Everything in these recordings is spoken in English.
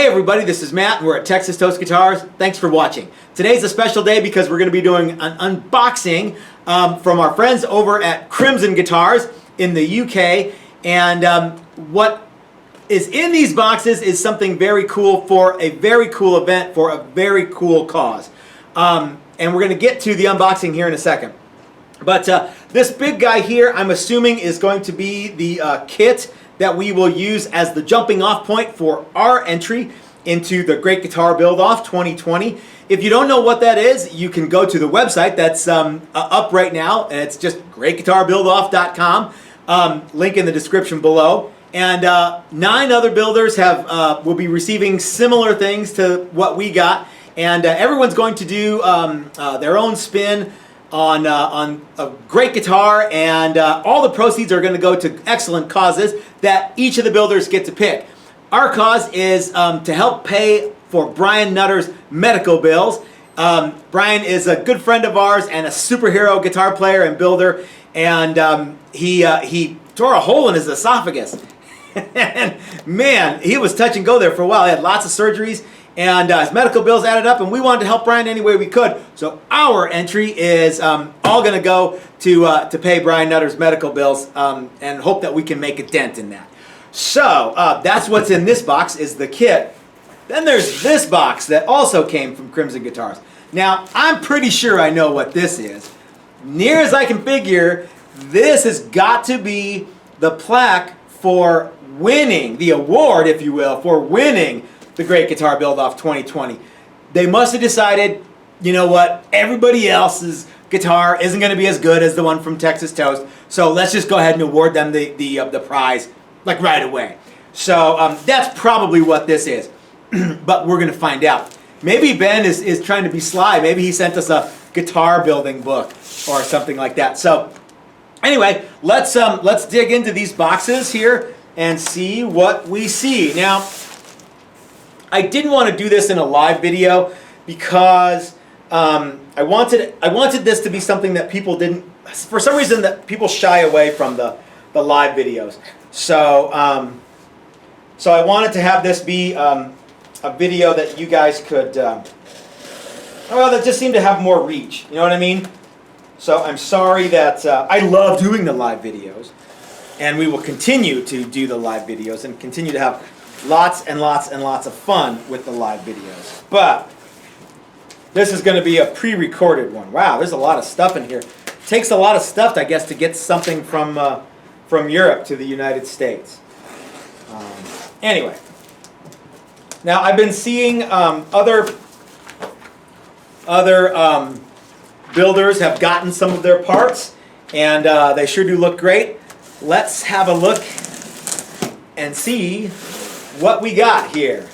Hey everybody, this is Matt and we're at Texas Toast Guitars. Thanks for watching. Today's a special day because we're going to be doing an unboxing from our friends over at Crimson Guitars in the UK. And what is in these boxes is something very cool for a very cool event for a very cool cause. And we're going to get to the unboxing here in a second. But this big guy here, I'm assuming, is going to be the kit that we will use as the jumping off point for our entry into the Great Guitar Build-Off 2020. If you don't know what that is, you can go to the website that's up right now, and it's just greatguitarbuildoff.com. Link in the description below. And 9 other builders will be receiving similar things to what we got, and everyone's going to do their own spin on a great guitar, and all the proceeds are going to go to excellent causes that each of the builders get to pick. Our cause is to help pay for Brian Nutter's medical bills. Brian is a good friend of ours and a superhero guitar player and builder, and he tore a hole in his esophagus. And man, he was touch and go there for a while. He had lots of surgeries, and his medical bills added up, and we wanted to help Brian any way we could. So our entry is all going to go to pay Brian Nutter's medical bills, and hope that we can make a dent in that. So that's what's in this box, is the kit. Then there's this box that also came from Crimson Guitars. Now, I'm pretty sure I know what this is. Near as I can figure, this has got to be the plaque for winning, the award, if you will, for winning the Great Guitar Build-Off 2020. They must have decided, you know what, everybody else's guitar isn't going to be as good as the one from Texas Toast, so let's just go ahead and award them the prize, like right away. So that's probably what this is, but we're going to find out. Maybe Ben is trying to be sly. Maybe he sent us a guitar building book or something like that. So anyway, let's dig into these boxes here and see what we see. Now, I didn't want to do this in a live video because I wanted this to be something that people didn't, for some reason, that people shy away from the live videos. So so I wanted to have this be a video that you guys could, well, that just seemed to have more reach. You know what I mean? So I'm sorry that I love doing the live videos, and we will continue to do the live videos and continue to have lots and lots and lots of fun with the live videos. But this is going to be a pre-recorded one. Wow, there's a lot of stuff in here. It takes a lot of stuff, I guess, to get something from Europe to the United States. Anyway, now I've been seeing other builders have gotten some of their parts, and they sure do look great. Let's have a look and see what we got here.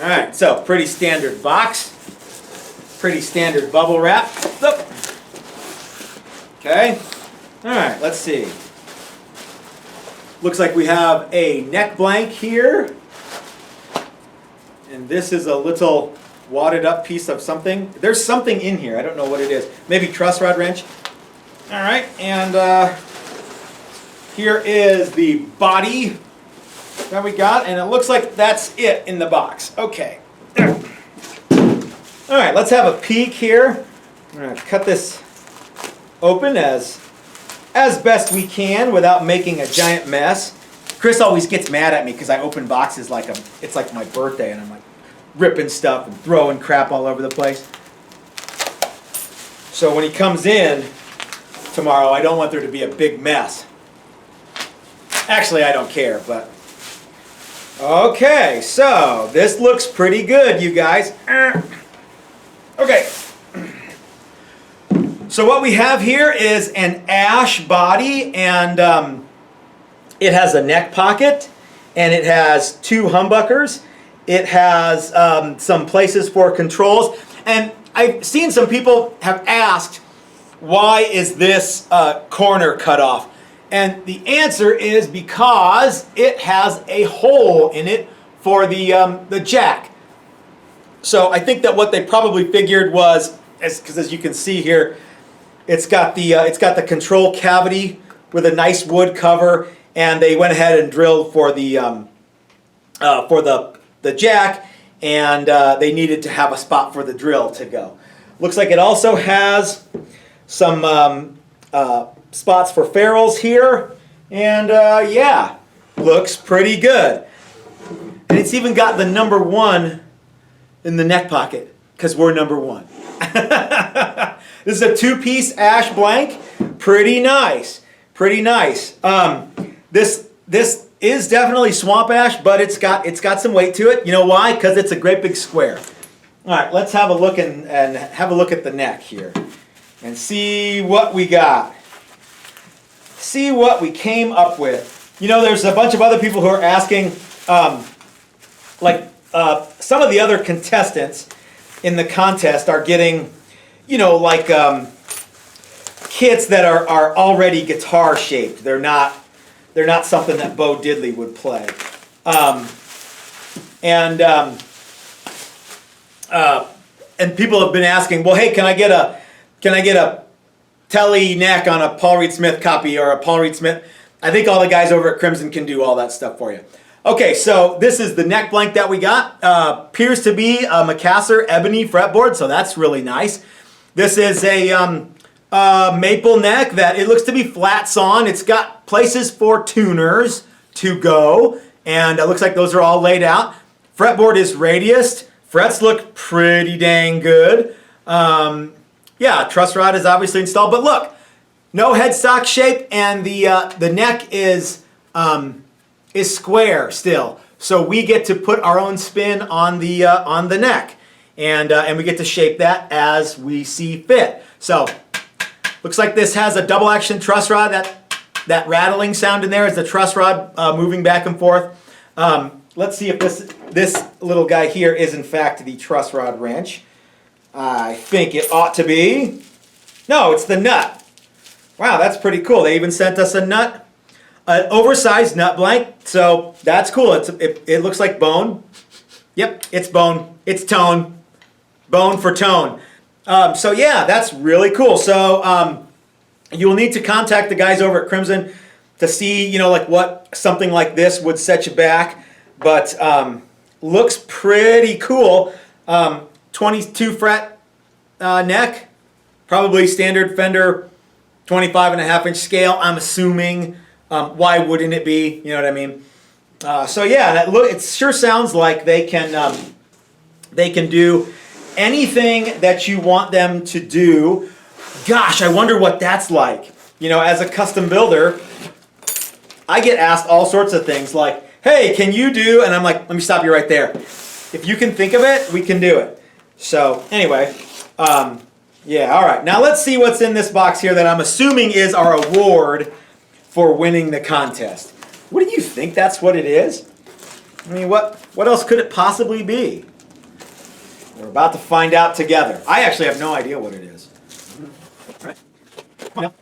All right, so pretty standard box, pretty standard bubble wrap. Okay, all right, let's see. Looks like we have a neck blank here, and this is a little wadded up piece of something. There's something in here, I don't know what it is. Maybe truss rod wrench. All right, and here is the body that we got, and it looks like that's it in the box. Okay. All right, let's have a peek here. I'm going to cut this open as best we can without making a giant mess. Chris always gets mad at me because I open boxes like it's like my birthday, and I'm like ripping stuff and throwing crap all over the place. So when he comes in tomorrow, I don't want there to be a big mess. Actually, I don't care, but okay, so this looks pretty good, you guys. Okay. So what we have here is an ash body, and it has a neck pocket, and it has 2 humbuckers. It has some places for controls, and I've seen some people have asked, why is this corner cut off? And the answer is because it has a hole in it for the jack. So I think that what they probably figured was, because as you can see here, it's got the control cavity with a nice wood cover, and they went ahead and drilled for the the jack, and they needed to have a spot for the drill to go. Looks like it also has some spots for ferrules here, and yeah, looks pretty good. And it's even got the number 1 in the neck pocket, because we're number 1. This is a 2-piece ash blank. Pretty nice. Pretty nice. This is definitely swamp ash, but it's got some weight to it. You know why? Because it's a great big square. All right, let's have a look and have a look at the neck here and see what we got. See what we came up with. You know, there's a bunch of other people who are asking, some of the other contestants in the contest are getting, you know, like kits that are already guitar shaped. They're not something that Bo Diddley would play. And people have been asking, well, hey, can I get a Telly neck on a Paul Reed Smith copy or a Paul Reed Smith? I think all the guys over at Crimson can do all that stuff for you. Okay, so this is the neck blank that we got. Appears to be a Macassar ebony fretboard, so that's really nice. This is a maple neck that it looks to be flat sawn. It's got places for tuners to go, and it looks like those are all laid out. Fretboard is radiused. Frets look pretty dang good. Yeah, truss rod is obviously installed, but look, no headstock shape, and the neck is square still. So we get to put our own spin on the neck, and we get to shape that as we see fit. So looks like this has a double action truss rod. That rattling sound in there is the truss rod moving back and forth. Let's see if this little guy here is in fact the truss rod wrench. I think it ought to be. No, it's the nut. Wow, that's pretty cool. They even sent us a nut, an oversized nut blank. So that's cool. It looks like bone. Yep, it's bone. It's tone. Bone for tone. So yeah, that's really cool. So you will need to contact the guys over at Crimson to see, you know, like what something like this would set you back. But looks pretty cool. 22 fret neck, probably standard Fender 25.5-inch scale, I'm assuming. Why wouldn't it be? You know what I mean? So yeah, it sure sounds like they can do anything that you want them to do. Gosh, I wonder what that's like. You know, as a custom builder, I get asked all sorts of things like, hey, can you do, and I'm like, let me stop you right there. If you can think of it, we can do it. So anyway, yeah, all right. Now let's see what's in this box here that I'm assuming is our award for winning the contest. What do you think that's what it is? I mean, what else could it possibly be? We're about to find out together. I actually have no idea what it is. All right. Come on now.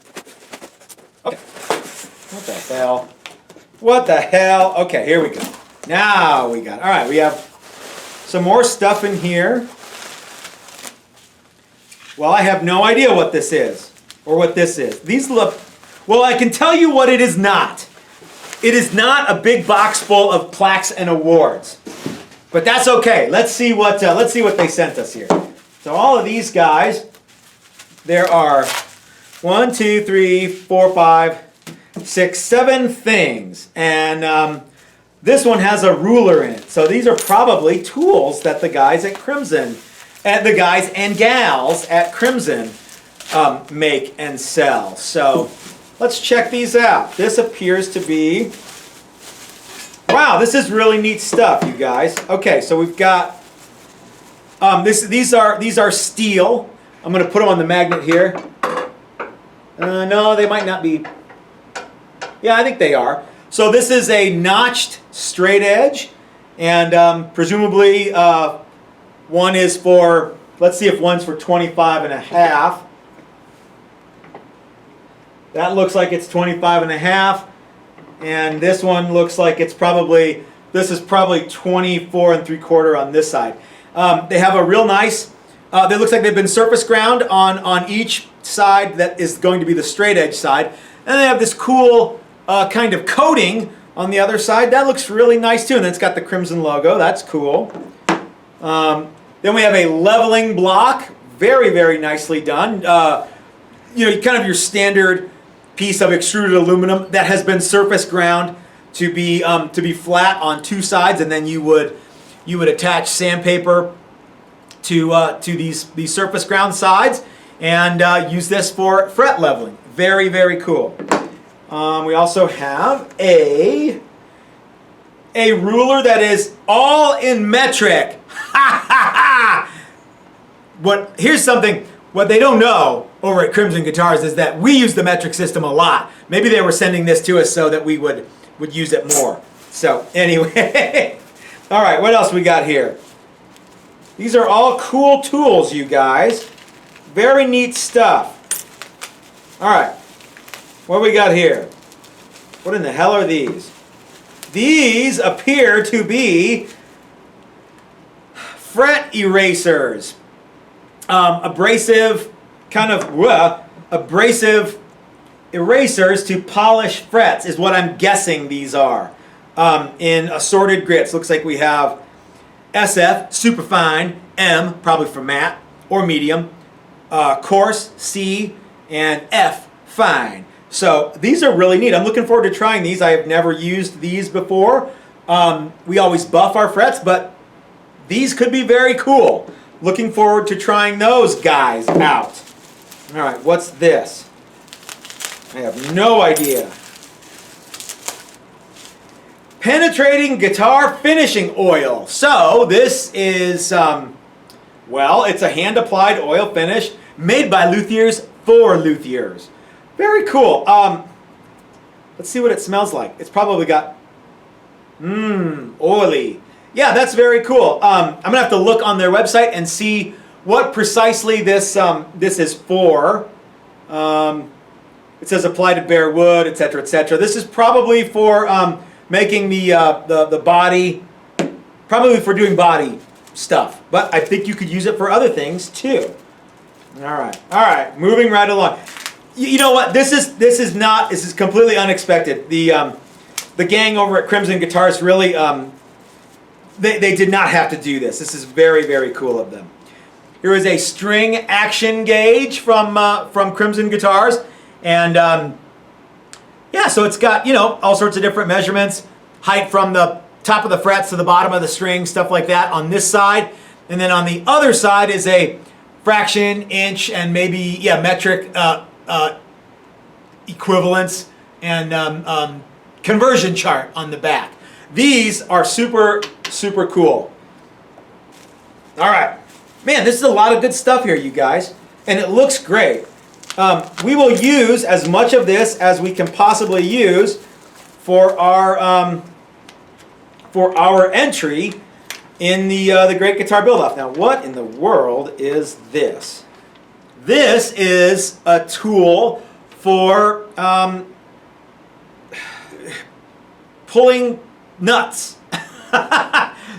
Okay. What the hell? What the hell? Okay, here we go. Now we got it. All right, we have some more stuff in here. Well, I have no idea what this is or what this is. These look, well, I can tell you what it is not. It is not a big box full of plaques and awards. But that's okay. Let's see what they sent us here. So all of these guys, there are 1, 2, 3, 4, 5, 6, 7 things. And this one has a ruler in it. So these are probably tools that the guys at Crimson, the guys and gals at Crimson make and sell. So let's check these out. This appears to be, wow, this is really neat stuff, you guys. Okay, so we've got, these are steel. I'm going to put them on the magnet here. No, they might not be. Yeah, I think they are. So this is a notched straight edge, and presumably one is for, let's see if one's for 25.5. That looks like it's 25.5, and this one looks like it's probably, this is probably 24.75 on this side. They have a real nice, it looks like they've been surface ground on each side that is going to be the straight edge side, and they have this cool kind of coating on the other side. That looks really nice too, and it's got the Crimson logo. That's cool. Then we have a leveling block, very, very nicely done. You know, kind of your standard piece of extruded aluminum that has been surface ground to be flat on two sides, and then you would attach sandpaper to these surface ground sides and use this for fret leveling. Very, very cool. We also have a ruler that is all in metric. Here's something, what they don't know over at Crimson Guitars is that we use the metric system a lot. Maybe they were sending this to us so that we would use it more. So anyway, all right, what else we got here? These are all cool tools, you guys. Very neat stuff. All right, what do we got here? What in the hell are these? These appear to be fret erasers. Abrasive erasers to polish frets is what I'm guessing these are. In assorted grits. Looks like we have SF, superfine, M, probably for matte or medium, coarse, C, and F, fine. So these are really neat. I'm looking forward to trying these. I have never used these before. We always buff our frets, but these could be very cool. Looking forward to trying those guys out. All right, what's this? I have no idea. Penetrating guitar finishing oil. So this is, well, it's a hand-applied oil finish made by luthiers for luthiers. Very cool. Let's see what it smells like. It's probably got, oily. Yeah, that's very cool. I'm gonna have to look on their website and see what precisely this is for. It says apply to bare wood, etc., etc. This is probably for making the body, probably for doing body stuff. But I think you could use it for other things too. All right, moving right along. You know what? This is completely unexpected. The gang over at Crimson Guitars really they did not have to do this. This is very, very cool of them. Here is a string action gauge from Crimson Guitars, and yeah, so it's got, you know, all sorts of different measurements, height from the top of the frets to the bottom of the string, stuff like that on this side, and then on the other side is a fraction, inch, and maybe metric equivalence and conversion chart on the back. These are super, super cool. All right. Man, this is a lot of good stuff here, you guys. And it looks great. We will use as much of this as we can possibly use for our entry in the Great Guitar Build-Off. Now, what in the world is this? This is a tool for pulling nuts.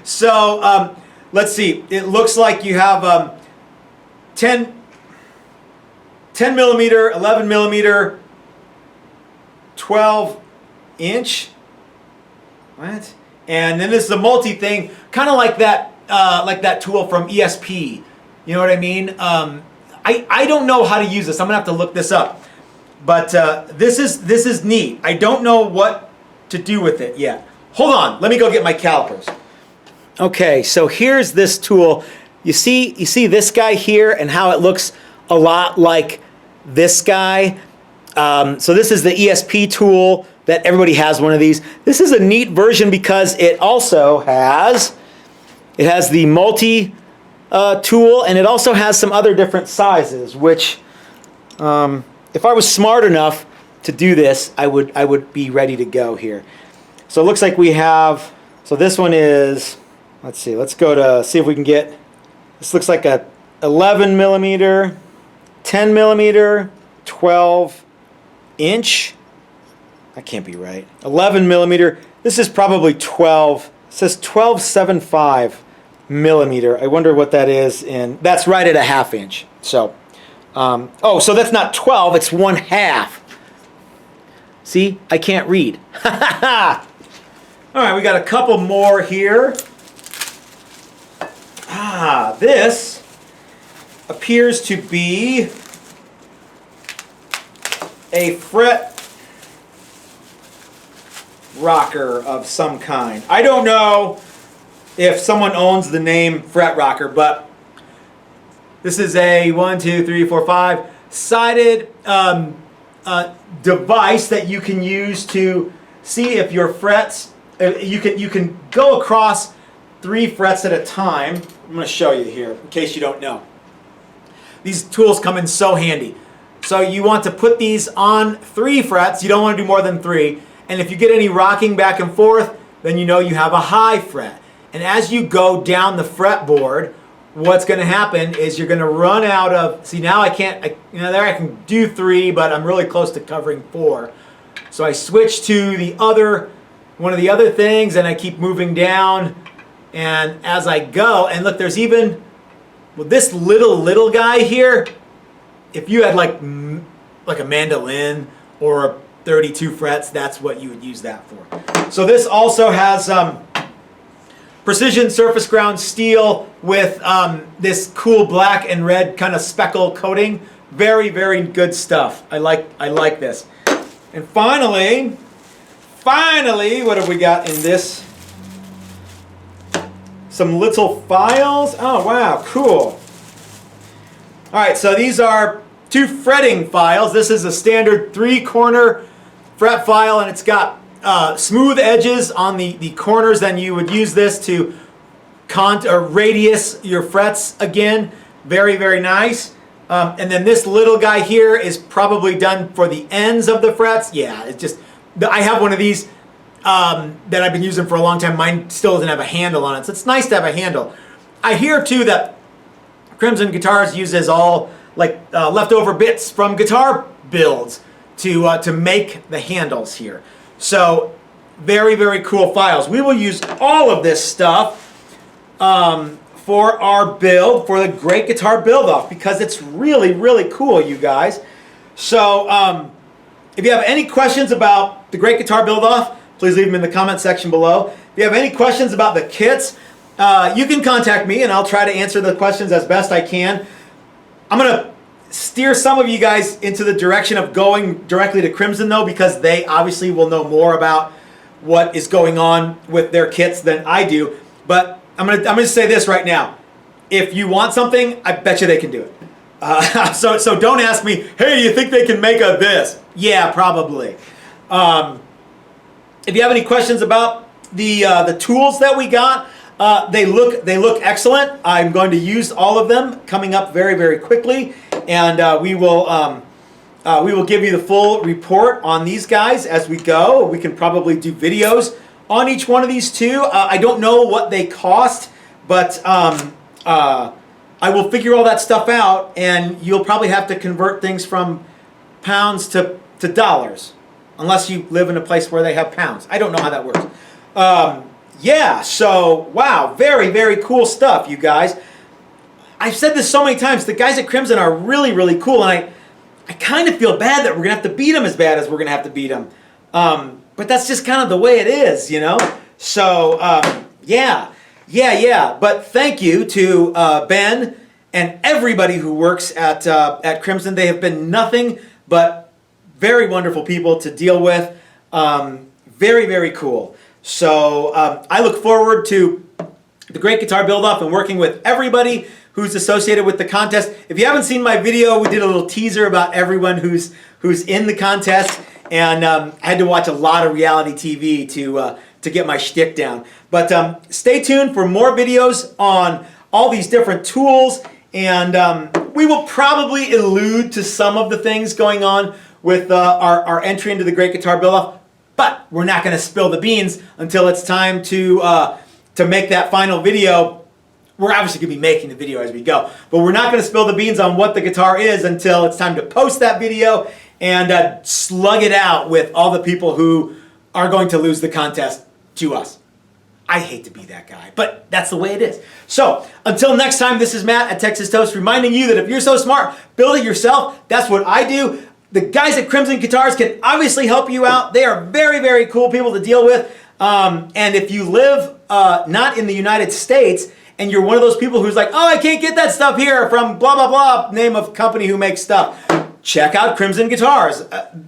So let's see. It looks like you have 10 millimeter, 11 millimeter, 12 inch. What? And then this is a multi thing, kind of like that tool from ESP. You know what I mean? I don't know how to use this. I'm gonna have to look this up. But this is neat. I don't know what to do with it yet. Hold on, let me go get my calipers. Okay, so here's this tool. You see this guy here and how it looks a lot like this guy. So this is the ESP tool that everybody has one of these. This is a neat version because it also has the multi tool, and it also has some other different sizes, which if I was smart enough to do this, I would be ready to go here. So it looks like we have, so this one is, let's see, let's go to see if we can get, this looks like a 11 millimeter, 10 millimeter, 12 inch. That can't be right. 11 millimeter. This is probably 12. It says 12.75 millimeter. I wonder what that is in. That's right at a half inch. So, oh, so that's not 12. It's 1/2. See, I can't read. All right, we got a couple more here. This appears to be a fret rocker of some kind. I don't know if someone owns the name fret rocker, but this is a 1, 2, 3, 4, 5 sided device that you can use to see if your frets. You can go across 3 frets at a time. I'm going to show you here in case you don't know. These tools come in so handy. So you want to put these on 3 frets. You don't want to do more than 3. And if you get any rocking back and forth, then you know you have a high fret. And as you go down the fretboard, what's going to happen is you're going to run out of, see now I can't, there I can do 3, but I'm really close to covering 4. So I switch to the other, one of the other things, and I keep moving down. And as I go, and look, there's even, well, this little guy here, if you had like a mandolin or 32 frets, that's what you would use that for. So this also has precision surface ground steel with this cool black and red kind of speckle coating. Very, very good stuff. I like this. And finally, what have we got in this? Some little files. Oh, wow, cool. All right, so these are 2 fretting files. This is a standard 3-corner fret file, and it's got smooth edges on the corners. Then you would use this to radius your frets again. Very, very nice. And then this little guy here is probably done for the ends of the frets. Yeah, it's just, I have one of these that I've been using for a long time. Mine still doesn't have a handle on it, so it's nice to have a handle. I hear too that Crimson Guitars uses all like leftover bits from guitar builds to make the handles here. So very, very cool files. We will use all of this stuff for our build, for the Great Guitar Build-Off, because it's really, really cool, you guys. So if you have any questions about the Great Guitar Build-Off, please leave them in the comment section below. If you have any questions about the kits, you can contact me and I'll try to answer the questions as best I can. I'm going to steer some of you guys into the direction of going directly to Crimson though, because they obviously will know more about what is going on with their kits than I do. But I'm gonna say this right now. If you want something, I bet you they can do it. So don't ask me, hey, do you think they can make a this? Yeah, probably. If you have any questions about the tools that we got, they look excellent. I'm going to use all of them coming up very, very quickly, and we will give you the full report on these guys as we go. We can probably do videos on each one of these too. I don't know what they cost, but I will figure all that stuff out, and you'll probably have to convert things from pounds to dollars, unless you live in a place where they have pounds. I don't know how that works. Yeah, so wow, very, very cool stuff, you guys. I've said this so many times. The guys at Crimson are really, really cool, and I kind of feel bad that we're going to have to beat them as bad as we're going to have to beat them. But that's just kind of the way it is, you know? So, yeah. But thank you to Ben and everybody who works at Crimson. They have been nothing but very wonderful people to deal with. Very, very cool. So I look forward to the Great Guitar Build-Off and working with everybody who's associated with the contest. If you haven't seen my video, we did a little teaser about everyone who's in the contest. And I had to watch a lot of reality TV to get my shtick down. But stay tuned for more videos on all these different tools. And we will probably allude to some of the things going on with our entry into the Great Guitar Build-Off. But we're not going to spill the beans until it's time to make that final video. We're obviously going to be making the video as we go. But we're not going to spill the beans on what the guitar is until it's time to post that video and slug it out with all the people who are going to lose the contest to us. I hate to be that guy, but that's the way it is. So, until next time, this is Matt at Texas Toast reminding you that if you're so smart, build it yourself. That's what I do. The guys at Crimson Guitars can obviously help you out. They are very, very cool people to deal with. And if you live not in the United States, and you're one of those people who's like, oh, I can't get that stuff here from blah, blah, blah, name of company who makes stuff, check out Crimson Guitars.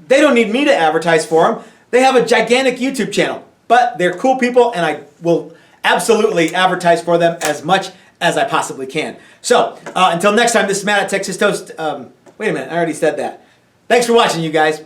They don't need me to advertise for them. They have a gigantic YouTube channel, but they're cool people, and I will absolutely advertise for them as much as I possibly can. So, until next time, this is Matt at Texas Toast. Wait a minute, I already said that. Thanks for watching, you guys.